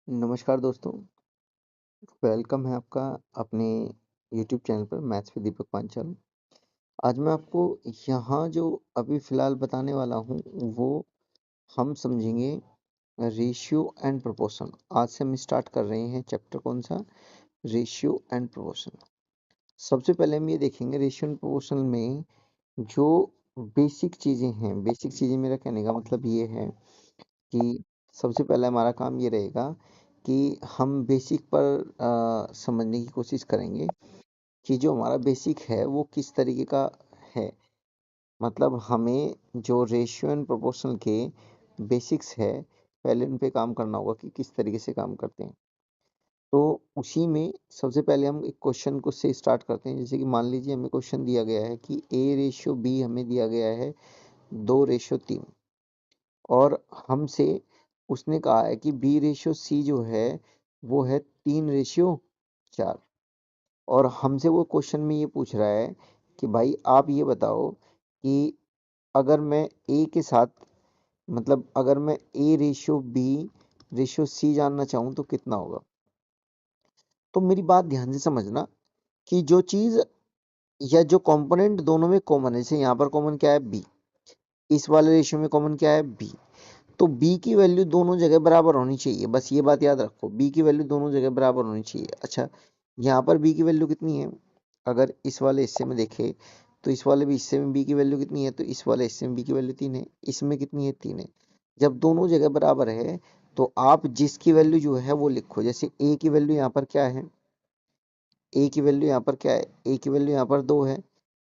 नमस्कार दोस्तों, वेलकम है आपका अपने यूट्यूब चैनल पर मैथ्स विद दीपक पांचाल। आज मैं आपको यहाँ जो अभी फ़िलहाल बताने वाला हूँ, वो हम समझेंगे रेशियो एंड प्रोपोर्शन। आज से हम स्टार्ट कर रहे हैं चैप्टर कौन सा? Ratio and proportion. सबसे पहले हम ये देखेंगे रेशियो एंड प्रोपोर्शन में जो बेसिक चीज़ें हैं, बेसिक चीज़ें मेरा कहने का मतलब ये है कि सबसे पहले हमारा काम ये रहेगा कि हम बेसिक पर समझने की कोशिश करेंगे कि जो हमारा बेसिक है वो किस तरीके का है। मतलब हमें जो रेशियो एंड प्रोपोर्शनल के बेसिक्स है, पहले उन पे काम करना होगा कि किस तरीके से काम करते हैं। तो उसी में सबसे पहले हम एक क्वेश्चन को से स्टार्ट करते हैं। जैसे कि मान लीजिए हमें क्वेश्चन दिया गया है कि A/B हमें दिया गया है 2/3 और हमसे उसने कहा है कि B/C जो है वो है 3/4 और हमसे वो क्वेश्चन में ये पूछ रहा है कि भाई आप ये बताओ कि अगर मैं A के साथ मतलब अगर मैं A/B/C जानना चाहूँ तो कितना होगा। तो मेरी बात ध्यान से समझना कि जो चीज़ या जो कंपोनेंट दोनों में कॉमन है, जैसे यहाँ पर कॉमन क्या है B, इस वाले रेशियो में कॉमन क्या है B, तो B की वैल्यू दोनों जगह बराबर होनी चाहिए। बस ये बात याद रखो, B की वैल्यू दोनों जगह बराबर होनी चाहिए। अच्छा, यहाँ पर B की वैल्यू कितनी है? अगर इस वाले हिस्से में देखें तो इस वाले भी हिस्से में B की वैल्यू कितनी है? तो इस वाले हिस्से में B की वैल्यू 3 है। इसमें कितनी है? 3 है। जब दोनों जगह बराबर है तो आप जिसकी वैल्यू जो है वो लिखो। जैसे A की वैल्यू यहाँ पर क्या है? A की वैल्यू यहाँ पर क्या है? A की वैल्यू यहाँ पर 2 है।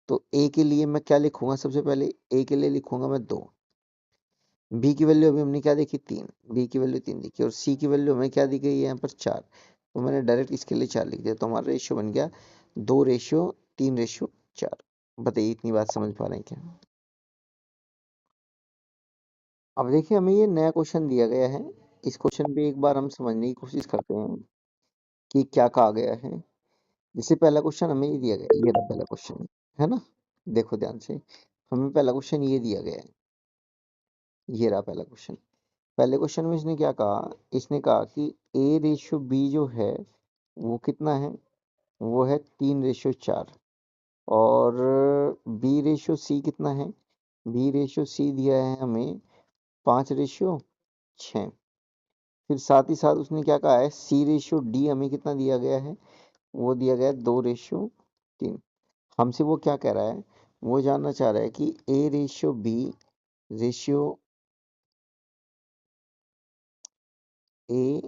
तो A के लिए मैं क्या लिखूंगा? सबसे पहले A के लिए लिखूंगा मैं 2। बी की वैल्यू अभी हमने क्या देखी? 3। बी की वैल्यू 3 देखी और सी की वैल्यू हमें क्या दी गई है यहाँ पर? 4। तो मैंने डायरेक्ट इसके लिए 4 लिख दिया। तो हमारा रेशियो बन गया 2/3/4। बताइए इतनी बात समझ पा रहे हैं क्या? अब देखिए हमें ये नया क्वेश्चन दिया गया है। इस क्वेश्चन पे एक बार हम समझने की कोशिश करते हैं कि क्या कहा गया है। जैसे पहला क्वेश्चन हमें ये दिया गया है, ये रहा पहला क्वेश्चन, है ना? देखो ध्यान से, हमें पहला क्वेश्चन ये दिया गया है, ये रहा पहला क्वेश्चन। पहले क्वेश्चन में इसने क्या कहा? इसने कहा कि A/B जो है वो कितना है? वो है 3/4 और B/C कितना है? B/C दिया है हमें 5/6। फिर साथ ही साथ उसने क्या कहा है? C/D हमें कितना दिया गया है? वो दिया गया है 2/3। हमसे वो क्या कह रहा है? वो जानना चाह रहा है कि A/B ratio A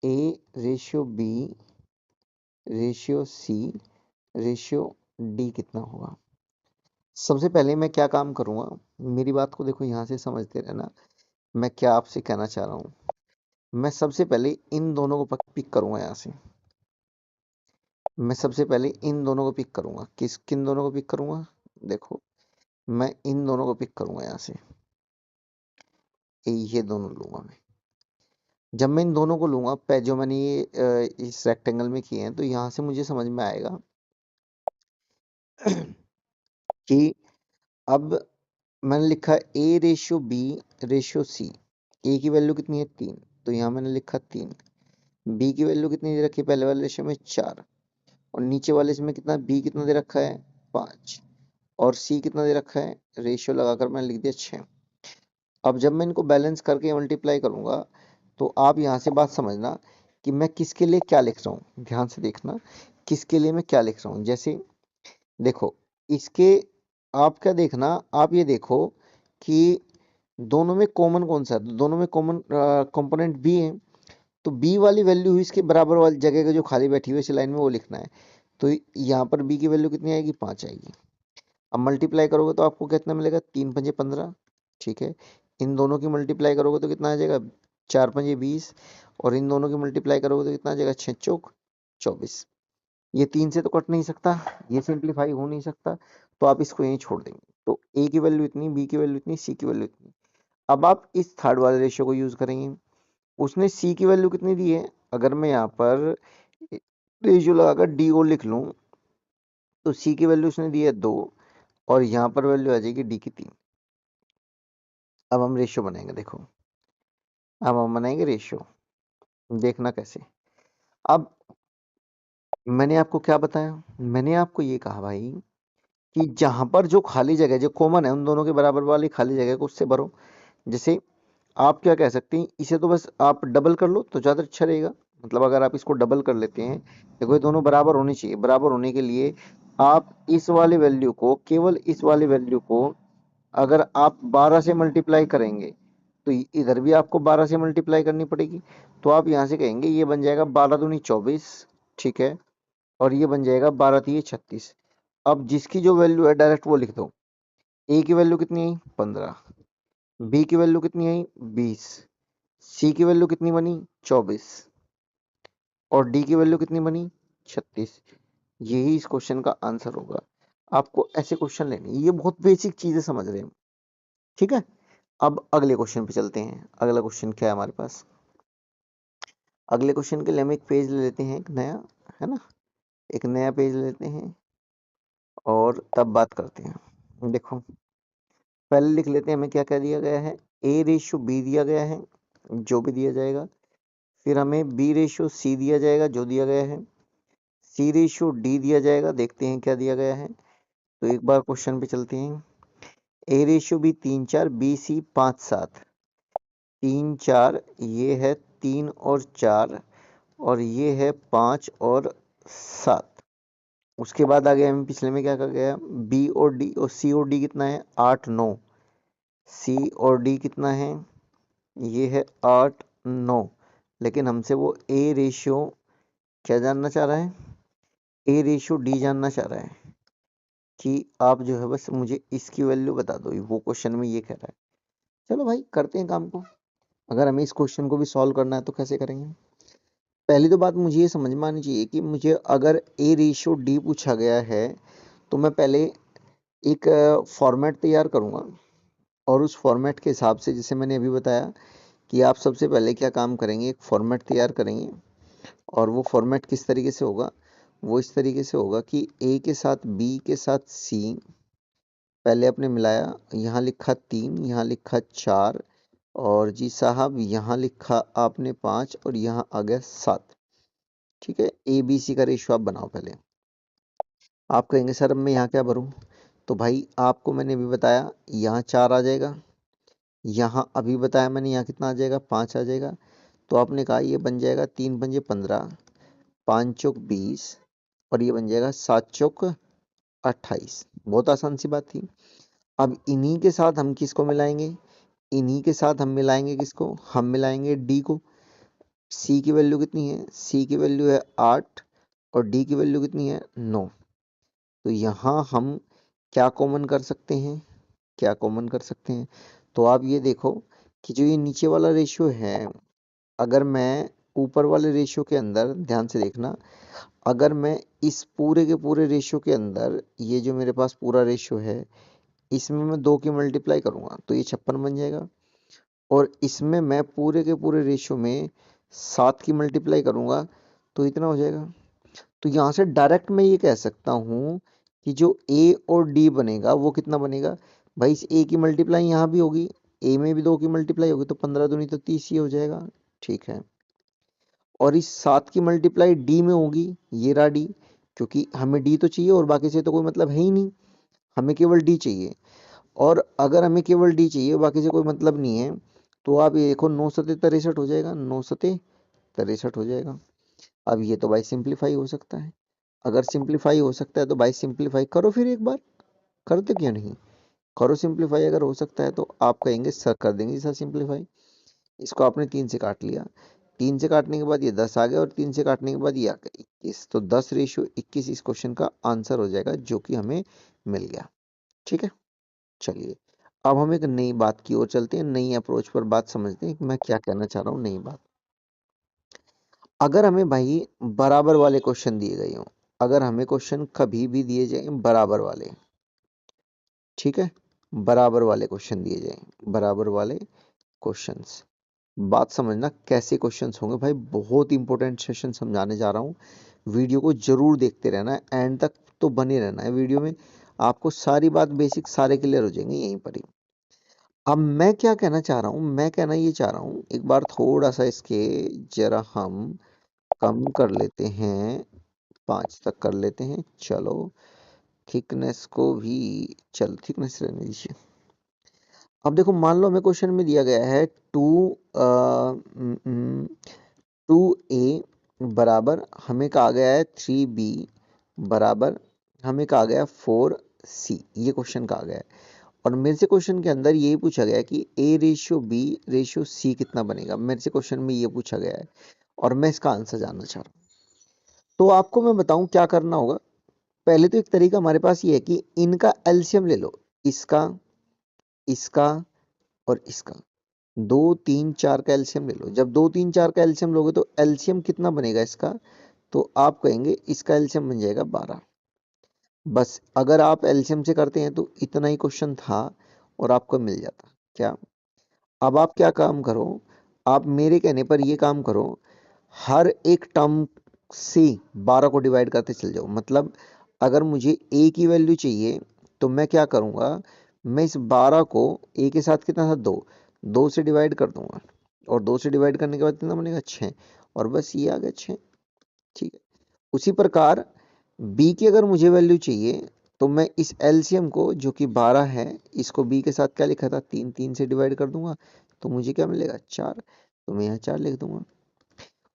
A/B ratio C ratio D कितना होगा? सबसे पहले मैं क्या काम करूंगा? मेरी बात को देखो, यहाँ से समझते रहना मैं क्या आपसे कहना चाह रहा हूँ। मैं सबसे पहले इन दोनों को पिक करूंगा यहाँ से। मैं सबसे पहले इन दोनों को पिक करूंगा। किन दोनों को पिक करूंगा? देखो, मैं इन दोनों को पिक करूंगा यहाँ से। ये दोनों लूंगा मैं। जब मैं इन दोनों को लूंगा, जो मैंने ये इस रेक्टेंगल में किए हैं, तो यहाँ से मुझे समझ में आएगा कि अब मैंने लिखा A/B/C। ए की वैल्यू कितनी है? 3। तो यहाँ मैंने लिखा 3। बी की वैल्यू कितनी दे रखी है? पहले वाले रेशियो में 4 और नीचे वाले इसमें कितना? बी कितना दे रखा है? 5 और सी कितना दे रखा है? रेशियो लगाकर मैंने लिख दिया 6। अब जब मैं इनको बैलेंस करके मल्टीप्लाई करूंगा तो आप यहाँ से बात समझना कि मैं किसके लिए क्या लिख रहा हूँ। ध्यान से देखना किसके लिए मैं क्या लिख रहा हूँ। जैसे देखो, इसके आप क्या देखना, आप ये देखो कि दोनों में कॉमन कौन सा है? तो दोनों में कॉमन कंपोनेंट बी है। तो बी वाली वैल्यू हुई इसके बराबर वाली जगह का जो खाली बैठी हुई इस लाइन में वो लिखना है। तो यहाँ पर बी की वैल्यू कितनी आएगी? 5 आएगी। अब मल्टीप्लाई करोगे तो आपको कितना मिलेगा? 3×5 = 15। ठीक है, इन दोनों की मल्टीप्लाई करोगे तो कितना आ जाएगा? 4×5 = 20 और इन दोनों की मल्टीप्लाई करोगे तो कितना आ जाएगा? 6×4 = 24। ये 3 से तो कट नहीं सकता, ये सिंप्लीफाई हो नहीं सकता, तो आप इसको यहीं छोड़ देंगे। तो ए की वैल्यू इतनी, बी की वैल्यू इतनी, सी की वैल्यू इतनी। अब आप इस थर्ड वाले रेशियो को यूज करेंगे। उसने सी की वैल्यू कितनी दी है? अगर मैं यहाँ पर रेशियो लगाकर डी को लिख लूँ तो सी की वैल्यू उसने दी है 2 और यहाँ पर वैल्यू आ जाएगी डी की 3। अब हम रेशियो बनाएंगे, देखो अब हम बनाएंगे रेशियो, देखना कैसे। अब मैंने आपको क्या बताया, मैंने आपको ये कहा भाई कि जहां पर जो खाली जगह जो कॉमन है उन दोनों के बराबर वाली खाली जगह को उससे भरो। जैसे आप क्या कह सकते हैं, इसे तो बस आप डबल कर लो तो ज़्यादा अच्छा रहेगा। मतलब अगर आप इसको डबल कर लेते हैं, देखो ये दोनों बराबर होनी चाहिए। बराबर होने के लिए आप इस वाली वैल्यू को, केवल इस वाली वैल्यू को अगर आप 12 से मल्टीप्लाई करेंगे तो इधर भी आपको 12 से मल्टीप्लाई करनी पड़ेगी। तो आप यहाँ से कहेंगे ये बन जाएगा 12 दूनी 24, ठीक है, और ये बन जाएगा 12 तिये 36। अब जिसकी जो वैल्यू है डायरेक्ट वो लिख दो। ए की वैल्यू कितनी आई 15, बी की वैल्यू कितनी आई 20, सी की वैल्यू कितनी बनी 24 और डी की वैल्यू कितनी बनी 36। यही इस क्वेश्चन का आंसर होगा। आपको ऐसे क्वेश्चन लेने, ये बहुत बेसिक चीजें समझ रहे हैं, ठीक है। अब अगले क्वेश्चन पे चलते हैं। अगला क्वेश्चन क्या है हमारे पास, अगले क्वेश्चन के लिए हम एक पेज ले लेते हैं, एक नया, है ना, एक नया पेज लेते हैं और तब बात करते हैं। देखो पहले लिख लेते हैं हमें क्या क्या दिया गया है। ए रेशियो बी दिया गया है, जो भी दिया जाएगा। फिर हमें बी रेशियो सी दिया जाएगा, जो दिया गया है। सी रेशियो डी दिया जाएगा, देखते हैं क्या दिया गया है। तो एक बार क्वेश्चन पे चलते हैं। A ratio B 3 4, B C 5 7। 3 4 ये है 3 और 4 और ये है 5 और 7। उसके बाद आगे हमें पिछले में क्या कहा गया, बी और डी और सी और डी कितना है 8 9। सी और डी कितना है, ये है 8 9। लेकिन हमसे वो ए रेशियो क्या जानना चाह रहा है, ए रेशियो डी जानना चाह रहा है कि आप जो है बस मुझे इसकी वैल्यू बता दो। वो क्वेश्चन में ये कह रहा है। चलो भाई करते हैं काम को। अगर हमें इस क्वेश्चन को भी सॉल्व करना है तो कैसे करेंगे। पहली तो बात मुझे ये समझ में आनी चाहिए कि मुझे अगर ए रेशियो डी पूछा गया है तो मैं पहले एक फॉर्मेट तैयार करूंगा और उस फॉर्मेट के हिसाब से, जैसे मैंने अभी बताया कि आप सबसे पहले क्या काम करेंगे, एक फॉर्मेट तैयार करेंगे। और वो फॉर्मेट किस तरीके से होगा, वो इस तरीके से होगा कि ए के साथ बी के साथ सी पहले आपने मिलाया, यहाँ लिखा 3, यहाँ लिखा 4 और जी साहब यहाँ लिखा आपने 5 और यहाँ आ गया 7। ठीक है, ए बी सी का रेशियो आप बनाओ पहले। आप कहेंगे सर अब मैं यहाँ क्या भरूँ, तो भाई आपको मैंने अभी बताया यहाँ 4 आ जाएगा, यहाँ अभी बताया मैंने यहाँ कितना आ जाएगा 5 आ जाएगा। तो आपने कहा ये बन जाएगा 3 पंजे 15, 5 चौक 20 और ये बन जाएगा 7 चौक 28। बहुत आसान सी बात थी। अब इन्हीं के साथ हम किसको मिलाएंगे, इन्हीं के साथ हम मिलाएंगे किसको, हम मिलाएंगे डी को। सी की वैल्यू कितनी है, सी की वैल्यू है 8 और डी की वैल्यू कितनी है 9। तो यहाँ हम क्या कॉमन कर सकते हैं, क्या कॉमन कर सकते हैं। तो आप ये देखो कि जो ये नीचे वाला रेशियो है, अगर मैं ऊपर वाले रेशियो के अंदर, ध्यान से देखना, अगर मैं इस पूरे के पूरे रेशियो के अंदर, ये जो मेरे पास पूरा रेशियो है इसमें मैं 2 की मल्टीप्लाई करूंगा तो ये 56 बन जाएगा। और इसमें मैं पूरे के पूरे रेशियो में 7 की मल्टीप्लाई करूंगा तो इतना हो जाएगा। तो यहाँ से डायरेक्ट मैं ये कह सकता हूँ कि जो ए और डी बनेगा वो कितना बनेगा। भाई इस ए की मल्टीप्लाई यहाँ भी होगी, ए में भी 2 की मल्टीप्लाई होगी तो 15 दूनी तो 30 ही हो जाएगा। ठीक है, और इस 7 की मल्टीप्लाई डी में होगी, ये रहा डी, क्योंकि हमें डी तो चाहिए और बाकी से तो कोई मतलब है ही नहीं, हमें केवल डी चाहिए। और अगर हमें केवल डी चाहिए बाकी से कोई मतलब नहीं है तो आप ये देखो 9 सते 63 हो जाएगा, 9 सते 63 हो जाएगा। अब ये तो भाई सिंप्लीफाई हो सकता है, अगर सिंप्लीफाई हो सकता है तो भाई सिंप्लीफाई करो, फिर एक बार करते क्यों नहीं, करो सिंप्लीफाई। अगर हो सकता है तो आप कहेंगे सर कर देंगे सर सिंप्लीफाई। इसको आपने 3 से काट लिया, 3 से काटने के बाद ये 10 आ गया और 3 से काटने के बाद ये आ गया 21। तो 10 रेशियो 21 इस क्वेश्चन का आंसर हो जाएगा, जो कि हमें मिल गया। ठीक है, चलिए अब हम एक नई बात की ओर चलते हैं, नई अप्रोच पर बात समझते हैं कि मैं क्या कहना चाह रहा हूँ। नई बात, अगर हमें भाई बराबर वाले क्वेश्चन दिए गए हों, अगर हमें क्वेश्चन कभी भी दिए जाए बराबर वाले, ठीक है, बराबर वाले क्वेश्चन दिए जाए, बराबर वाले क्वेश्चंस, बात समझना कैसे क्वेश्चंस होंगे भाई, बहुत इंपॉर्टेंट सेशन समझाने जा रहा हूँ। वीडियो को जरूर देखते रहना है, एंड तक तो बने रहना है वीडियो में। आपको सारी बात बेसिक सारे क्लियर हो जाएंगे यहीं पर ही। अब मैं क्या कहना चाह रहा हूँ, मैं कहना ये चाह रहा हूँ, एक बार थोड़ा सा इसके जरा हम कम कर लेते हैं, 5 तक कर लेते हैं। चलो थिकनेस को भी, चल थिकनेस रहने दीजिए। अब देखो मान लो हमें क्वेश्चन में दिया गया है टू ए बराबर हमें कहा गया है 3b बराबर हमें कहा गया 4c, ये क्वेश्चन कहा गया है। और मेरे से क्वेश्चन के अंदर यही पूछा गया है कि a ratio b ratio c कितना बनेगा, मेरे से क्वेश्चन में ये पूछा गया है और मैं इसका आंसर जानना चाह रहा हूँ। तो आपको मैं बताऊं क्या करना होगा। पहले तो एक तरीका हमारे पास ये है कि इनका एलसीएम ले लो, इसका, इसका और इसका, 2 3 4 का एलसीएम ले लो। जब 2 3 4 का एलसीएम लोगे तो एलसीएम कितना बनेगा इसका, तो आप कहेंगे इसका एलसीएम बन जाएगा 12। बस अगर आप एलसीएम से करते हैं तो इतना ही क्वेश्चन था और आपको मिल जाता क्या। अब आप क्या काम करो, आप मेरे कहने पर ये काम करो, हर एक टर्म से 12 को डिवाइड करते चल जाओ। मतलब अगर मुझे a की वैल्यू चाहिए तो मैं क्या करूँगा, मैं इस 12 को a के साथ कितना था 2, 2 से डिवाइड कर दूंगा और 2 से डिवाइड करने के बाद कितना बनेगा 6, और बस ये आ गया 6। ठीक है। उसी प्रकार b की अगर मुझे वैल्यू चाहिए तो मैं इस एलसीएम को जो कि 12 है, इसको b के साथ क्या लिखा था 3, 3 से डिवाइड कर दूंगा तो मुझे क्या मिलेगा 4, तो मैं यहाँ 4 लिख दूंगा।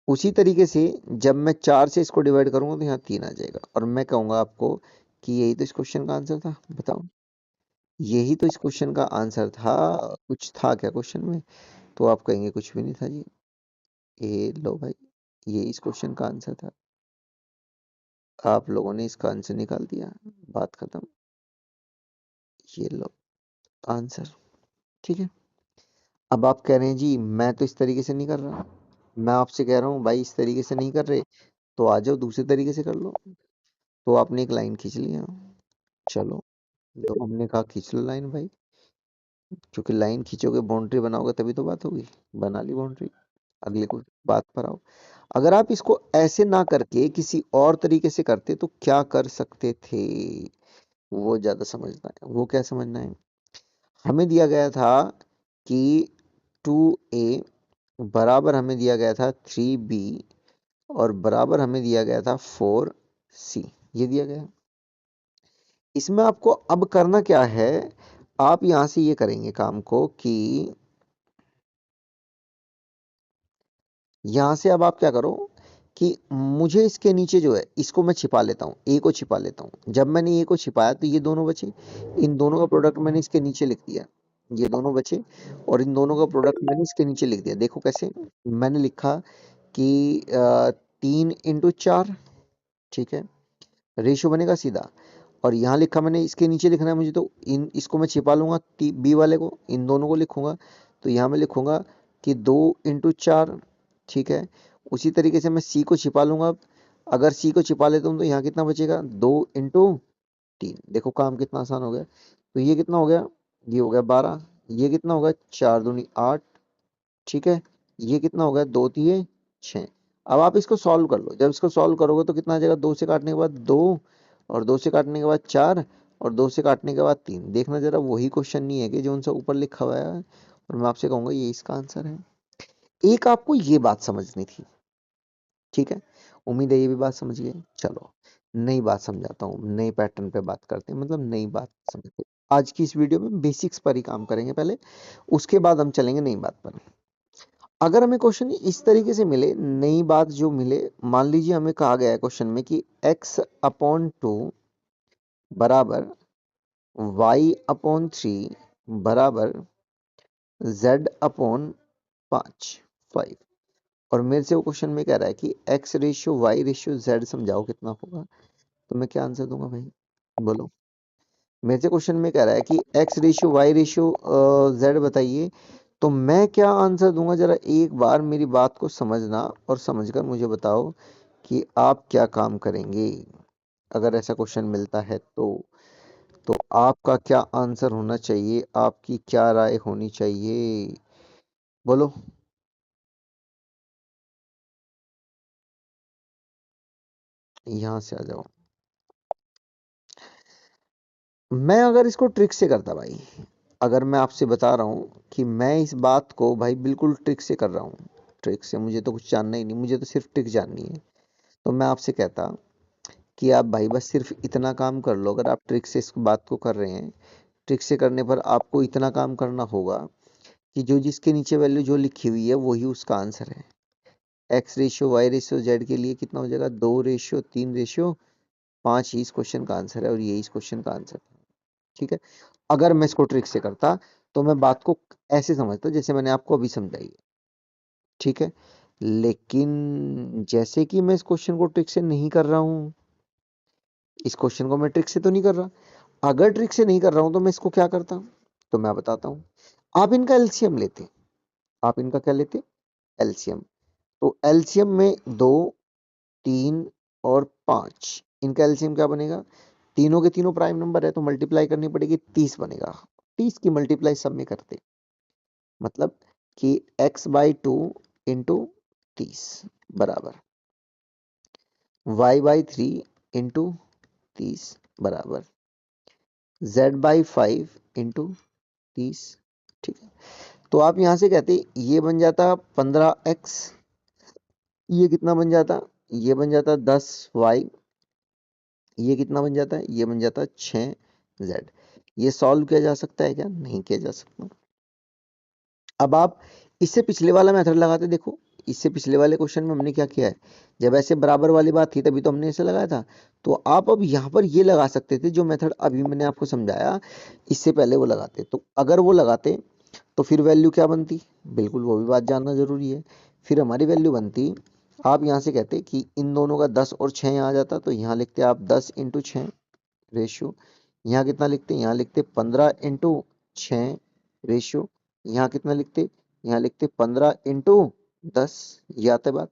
उसी तरीके से जब मैं 4 से इसको डिवाइड करूंगा तो यहाँ 3 आ जाएगा और मैं कहूंगा आपको कि यही तो इस क्वेश्चन का आंसर था। बताओ, यही तो इस क्वेश्चन का आंसर था। कुछ था क्या क्वेश्चन में, तो आप कहेंगे कुछ भी नहीं था जी। ये लो भाई, ये इस क्वेश्चन का आंसर था, आप लोगों ने इसका आंसर निकाल दिया, बात खत्म। ये लो आंसर। ठीक है। अब आप कह रहे हैं जी मैं तो इस तरीके से नहीं कर रहा, मैं आपसे कह रहा हूँ भाई इस तरीके से नहीं कर रहे, तो आ जाओ दूसरे तरीके से कर लो। तो आपने एक लाइन खींच लिया, चलो, तो हमने कहा खींच लो लाइन भाई, क्योंकि लाइन खींचोगे बाउंड्री बनाओगे तभी तो बात होगी। बना ली बाउंड्री, अगले को बात पर आओ। अगर आप इसको ऐसे ना करके किसी और तरीके से करते तो क्या कर सकते थे, वो ज्यादा समझना है। वो क्या समझना है, हमें दिया गया था कि 2a बराबर हमें दिया गया था 3b और बराबर हमें दिया गया था 4c, ये दिया गया। इसमें आपको अब करना क्या है, आप यहां से ये करेंगे काम को कि यहां से अब आप क्या करो कि मुझे इसके नीचे जो है इसको मैं छिपा लेता हूँ, ए को छिपा लेता हूँ। जब मैंने ए को छिपाया तो ये दोनों बचे, इन दोनों का प्रोडक्ट मैंने इसके नीचे लिख दिया, ये दोनों बचे और इन दोनों का प्रोडक्ट मैंने इसके नीचे लिख दिया। देखो कैसे, मैंने लिखा कि 3 × 4, ठीक है, रेशियो बनेगा सीधा। और यहाँ लिखा मैंने इसके नीचे लिखना है मुझे, तो इन इसको मैं छिपा लूंगा, बी वाले को, इन दोनों को लिखूंगा। तो यहाँ मैं लिखूंगा कि 2 × 4, ठीक है। उसी तरीके से मैं सी को छिपा लूंगा। अब अगर सी को छिपा लेता हूँ तो यहाँ कितना बचेगा 2 × 3। देखो काम कितना आसान हो गया। तो ये कितना हो गया, ये हो गया 12, ये कितना होगा 4 दूनी 8, ठीक है, ये कितना हो गया 2 × 3 = 6। अब आप इसको सॉल्व कर लो, जब इसको सॉल्व करोगे तो कितना आ जाएगा, 2 से काटने के बाद 2 और 2 से काटने के बाद 4 और 2 से काटने के बाद 3। देखना जरा वही क्वेश्चन नहीं है कि जो उनसे ऊपर लिखा हुआ है, और मैं आपसे कहूंगा ये इसका आंसर है। एक आपको ये बात समझनी थी, ठीक है, उम्मीद है ये भी बात समझ गए। चलो नई बात समझाता हूँ, नए पैटर्न पे बात करते हैं, मतलब नई बात समझते हैं। आज की इस वीडियो में बेसिक्स पर ही काम करेंगे पहले, उसके बाद हम चलेंगे नई बात पर। अगर हमें क्वेश्चन इस तरीके से मिले, नई बात जो मिले, मान लीजिए हमें कहा गया है क्वेश्चन में कि x/2 बराबर y/3 बराबर z/5, 5। और मेरे से वो क्वेश्चन में कह रहा है कि x ratio y ratio z समझाओ कितना होगा, तो मैं क्या आंसर दूंगा भाई, बोलो। मेरे से क्वेश्चन में कह रहा है कि x ratio y ratio z बताइए, तो मैं क्या आंसर दूंगा, जरा एक बार मेरी बात को समझना और समझकर मुझे बताओ कि आप क्या काम करेंगे अगर ऐसा क्वेश्चन मिलता है तो आपका क्या आंसर होना चाहिए, आपकी क्या राय होनी चाहिए, बोलो। यहां से आ जाओ। मैं अगर इसको ट्रिक से करता भाई, अगर मैं आपसे बता रहा हूँ कि मैं इस बात को भाई बिल्कुल ट्रिक से कर रहा हूँ, ट्रिक से मुझे तो कुछ जानना ही नहीं, मुझे तो सिर्फ ट्रिक जाननी है, तो मैं आपसे कहता कि आप भाई बस सिर्फ इतना काम कर लो। अगर आप ट्रिक से इस बात को कर रहे हैं, ट्रिक से करने पर आपको इतना काम करना होगा कि जो जिसके नीचे वैल्यू जो लिखी हुई है वही उसका आंसर है। X ratio Y ratio Z के लिए कितना हो जाएगा, 2:3:5 ही इस क्वेश्चन का आंसर है, और यही इस क्वेश्चन का आंसर है। ठीक है, अगर मैं इसको ट्रिक से करता तो मैं बात को ऐसे समझता जैसे मैंने आपको अभी समझाई है। ठीक है, लेकिन जैसे कि मैं इस क्वेश्चन को ट्रिक से नहीं कर रहा हूं, इस क्वेश्चन को मैं ट्रिक से तो नहीं कर रहा, अगर ट्रिक से नहीं कर रहा हूं तो मैं इसको क्या करता हूं, तो मैं बताता हूं। आप इनका एलसीएम लेते, आप इनका क्या लेते, एलसीएम। तो एलसीएम में 2, 3 और 5, इनका एलसीएम क्या बनेगा, तीनों के तीनों प्राइम नंबर है तो मल्टीप्लाई करनी पड़ेगी, 30 बनेगा। 30 की मल्टीप्लाई सब में करते, मतलब कि x/2 इंटू 30 बराबर y/3 इंटू 30 बराबर z/5 इंटू 30। ठीक है, तो आप यहां से कहते ये बन जाता 15x, ये कितना बन जाता, ये बन जाता 10y, ये कितना बन जाता है, ये बन जाता 6z। ये सॉल्व किया जा सकता है क्या, नहीं किया जा सकता। अब आप इससे पिछले वाला मेथड लगाते, देखो इससे पिछले वाले क्वेश्चन में हमने क्या किया है, जब ऐसे बराबर वाली बात थी तभी तो हमने इसे लगाया था। तो आप अब यहाँ पर ये लगा सकते थे जो मेथड अभी मैंने आपको समझाया, इससे पहले वो लगाते। तो अगर वो लगाते तो फिर वैल्यू क्या बनती, बिल्कुल वो भी बात जानना जरूरी है। फिर हमारी वैल्यू बनती, आप यहाँ से कहते कि इन दोनों का 10 और 6 यहाँ आ जाता, तो यहाँ लिखते आप 10:6 रेशियो, यहाँ कितना लिखते, यहाँ लिखते 15:6 रेशियो, यहाँ कितना लिखते, यहाँ लिखते 15:10। ये आता है बात।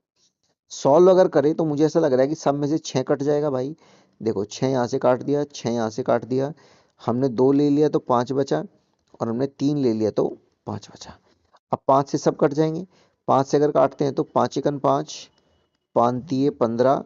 सॉल्व अगर करें तो मुझे ऐसा लग रहा है कि सब में से 6 कट जाएगा भाई। देखो 6 यहाँ से काट दिया, 6 यहाँ से काट दिया, हमने 2 ले लिया तो 5 बचा, और हमने 3 ले लिया तो 5 बचा। अब 5 से सब कट जाएंगे, 5 से अगर काटते हैं तो 5 एकन 5, 5 तिये 15,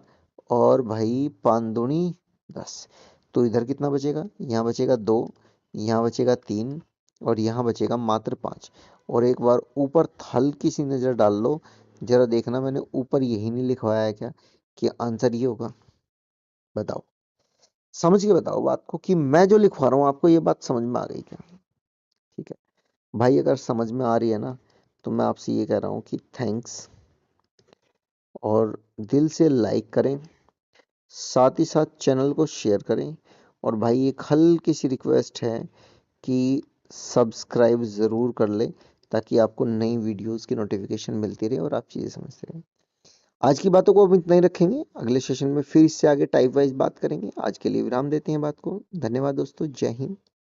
और भाई 5 दूनी 10। तो इधर कितना बचेगा, यहाँ बचेगा 2, यहाँ बचेगा 3, और यहाँ बचेगा मात्र 5। और एक बार ऊपर हल्की सी नजर डाल लो, जरा देखना मैंने ऊपर यही नहीं लिखवाया है क्या कि आंसर ये होगा। बताओ, समझ के बताओ बात को कि मैं जो लिखवा रहा हूँ आपको ये बात समझ में आ गई क्या। ठीक है भाई, अगर समझ में आ रही है ना तो मैं आपसे ये कह रहा हूँ कि थैंक्स, और दिल से लाइक करें, साथ ही साथ चैनल को शेयर करें, और भाई एक हल्की सी रिक्वेस्ट है कि सब्सक्राइब ज़रूर कर लें, ताकि आपको नई वीडियोस की नोटिफिकेशन मिलती रहे और आप चीज़ें समझते रहें। आज की बातों को अब इतना ही रखेंगे, अगले सेशन में फिर इससे आगे टाइप वाइज बात करेंगे। आज के लिए विराम देते हैं बात को। धन्यवाद दोस्तों, जय हिंद।